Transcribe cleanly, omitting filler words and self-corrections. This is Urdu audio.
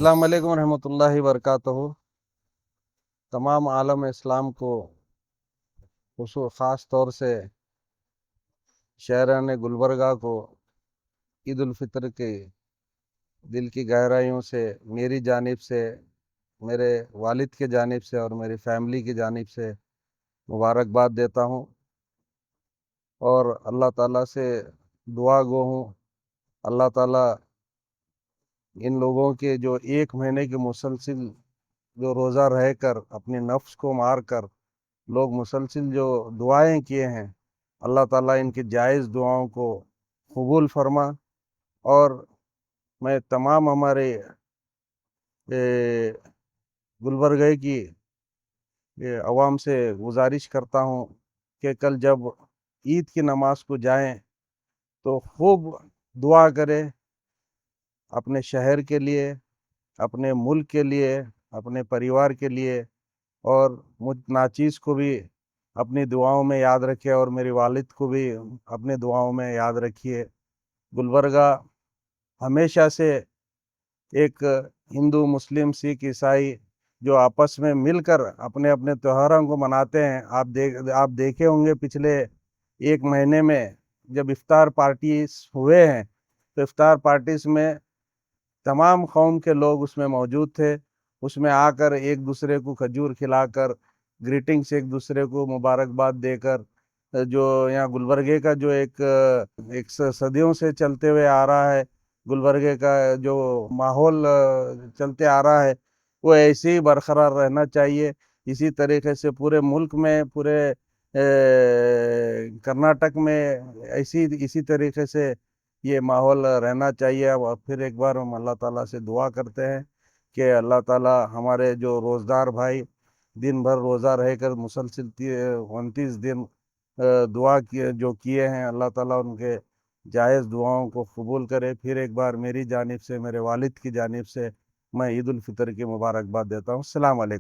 السلام علیکم ورحمۃ اللہ وبرکاتہ۔ تمام عالم اسلام کو خاص طور سے شہران گلبرگہ کو عید الفطر کے دل کی گہرائیوں سے میری جانب سے، میرے والد کے جانب سے اور میری فیملی کی جانب سے مبارکباد دیتا ہوں، اور اللہ تعالیٰ سے دعا گو ہوں اللہ تعالیٰ ان لوگوں کے جو ایک مہینے کے مسلسل جو روزہ رہ کر اپنے نفس کو مار کر لوگ مسلسل جو دعائیں کیے ہیں، اللہ تعالیٰ ان کی جائز دعاؤں کو قبول فرما۔ اور میں تمام ہمارے گلبرگہ کی عوام سے گزارش کرتا ہوں کہ کل جب عید کی نماز کو جائیں تو خوب دعا کرے اپنے شہر کے لیے، اپنے ملک کے لیے، اپنے پریوار کے لیے، اور مجھ ناچیز کو بھی اپنی دعاؤں میں یاد رکھے، اور میرے والد کو بھی اپنے دعاؤں میں یاد رکھیے۔ گلبرگہ ہمیشہ سے ایک ہندو، مسلم، سکھ، عیسائی جو آپس میں مل کر اپنے اپنے تہواروں کو مناتے ہیں۔ آپ دیکھے ہوں گے پچھلے ایک مہینے میں جب افطار پارٹیز ہوئے ہیں تو افطار پارٹیز میں تمام قوم کے لوگ اس میں موجود تھے۔ اس میں آ کر ایک دوسرے کو کھجور کھلا کر، گریٹنگس ایک دوسرے کو مبارکباد دے کر، جو یہاں گلبرگے کا جو ایک صدیوں سے چلتے ہوئے آ رہا ہے، گلبرگے کا جو ماحول چلتے آ رہا ہے، وہ ایسے ہی برقرار رہنا چاہیے۔ اسی طریقے سے پورے ملک میں، پورے کرناٹک میں اسی طریقے سے یہ ماحول رہنا چاہیے۔ اور پھر ایک بار ہم اللہ تعالیٰ سے دعا کرتے ہیں کہ اللہ تعالیٰ ہمارے جو روزدار بھائی دن بھر روزہ رہ کر مسلسل 29 دن دعا جو کیے ہیں، اللہ تعالیٰ ان کے جائز دعاؤں کو قبول کرے۔ پھر ایک بار میری جانب سے، میرے والد کی جانب سے میں عید الفطر کی مبارکباد دیتا ہوں۔ السلام علیکم۔